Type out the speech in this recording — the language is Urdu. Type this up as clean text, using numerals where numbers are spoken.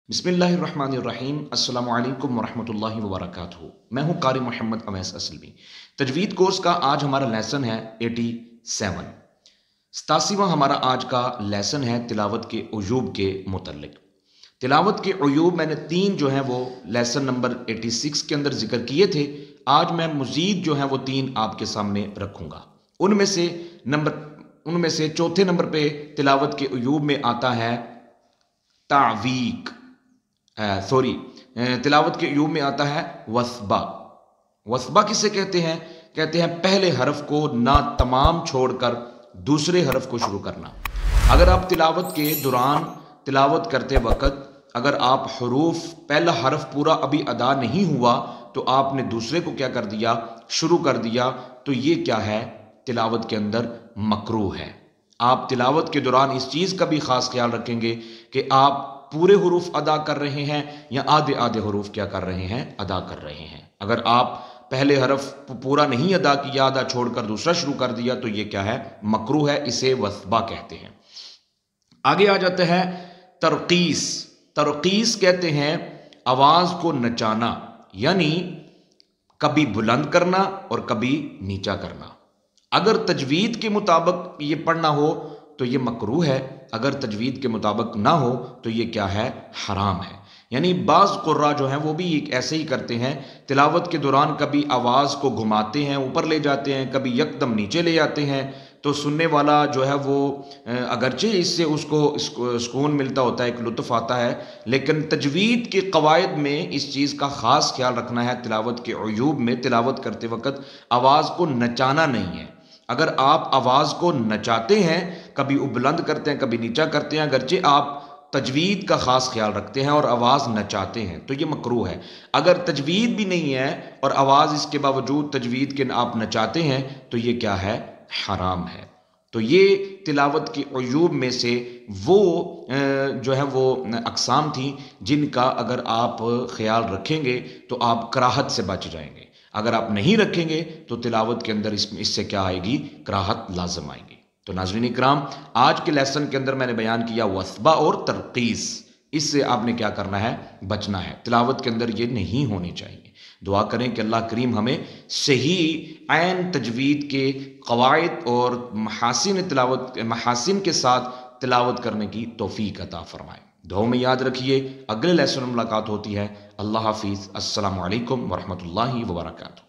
بسم اللہ الرحمن الرحیم۔ السلام علیکم ورحمۃ اللہ وبرکاتہ۔ میں ہوں قاری محمد اویس اسلمی۔ تجوید کورس کا آج ہمارا لیسن ہے 87۔ 87واں ہمارا آج کا لیسن ہے تلاوت کے عیوب کے متعلق۔ تلاوت کے عیوب میں نے 3 جو ہیں وہ لیسن نمبر 86 کے اندر ذکر کیے تھے۔ آج میں مزید جو ہیں وہ 3 آپ کے سامنے رکھوں گا۔ ان میں سے چوتھے نمبر پہ تلاوت کے عیوب میں آتا ہے تعویق، تلاوت کے عیوب میں آتا ہے وثبہ۔ وثبہ کسے کہتے ہیں؟ کہتے ہیں پہلے حرف کو نہ تمام چھوڑ کر دوسرے حرف کو شروع کرنا۔ اگر آپ تلاوت کے دوران تلاوت کرتے وقت اگر آپ حروف پہلا حرف پورا ابھی ادا نہیں ہوا تو آپ نے دوسرے کو کیا کر دیا؟ شروع کر دیا، تو یہ کیا ہے؟ تلاوت کے اندر مکروہ ہے۔ آپ تلاوت کے دوران اس چیز کا بھی خاص خیال رکھیں گے کہ آپ پورے حروف ادا کر رہے ہیں یا آدھے حروف کیا کر رہے ہیں؟ ادا کر رہے ہیں۔ اگر آپ پہلے حرف پورا نہیں ادا کیا، آدھا چھوڑ کر دوسرا شروع کر دیا، تو یہ کیا ہے؟ مکروہ ہے، اسے وثبہ کہتے ہیں۔ آگے آ جاتا ہے ترقیص۔ ترقیص کہتے ہیں آواز کو نچانا، یعنی کبھی بلند کرنا اور کبھی نیچا کرنا۔ اگر تجوید کے مطابق یہ پڑھنا ہو تو یہ مکروہ ہے، اگر تجوید کے مطابق نہ ہو تو یہ کیا ہے؟ حرام ہے۔ یعنی بعض قراء جو ہیں وہ بھی ایسے ہی کرتے ہیں، تلاوت کے دوران کبھی آواز کو گھماتے ہیں، اوپر لے جاتے ہیں، کبھی یکدم نیچے لے جاتے ہیں، تو سننے والا جو ہے وہ اگرچہ اس سے اس کو سکون ملتا ہوتا ہے، ایک لطف آتا ہے، لیکن تجوید کے قواعد میں اس چیز کا خاص خیال رکھنا ہے۔ تلاوت کے عیوب میں تلاوت کرتے وقت آواز کو نچانا نہیں ہے۔ اگر آپ آواز کو نچاتے ہیں، کبھی بلند کرتے ہیں کبھی نیچا کرتے ہیں، اگرچہ آپ تجوید کا خاص خیال رکھتے ہیں اور آواز نچاتے ہیں، تو یہ مکروہ ہے۔ اگر تجوید بھی نہیں ہے اور آواز اس کے باوجود تجوید کے آپ نچاتے ہیں تو یہ کیا ہے؟ حرام ہے۔ تو یہ تلاوت کے عیوب میں سے وہ جو ہے وہ اقسام تھیں جن کا اگر آپ خیال رکھیں گے تو آپ کراہت سے بچ جائیں گے۔ اگر آپ نہیں رکھیں گے تو تلاوت کے اندر اس سے کیا آئے گی؟ کراہت لازم آئے گی۔ تو ناظرین اکرام، آج کے لیسن کے اندر میں نے بیان کیا وثبہ اور ترقیص۔ اس سے آپ نے کیا کرنا ہے؟ بچنا ہے۔ تلاوت کے اندر یہ نہیں ہونی چاہیے۔ دعا کریں کہ اللہ کریم ہمیں صحیح عین تجوید کے قواعد اور محاسن کے ساتھ تلاوت کرنے کی توفیق عطا فرمائے۔ دعاؤں میں یاد رکھیے، اگلے لیسن میں ملاقات ہوتی ہے۔ اللہ حافظ۔ السلام علیکم ورحمۃ اللہ وبرکاتہ۔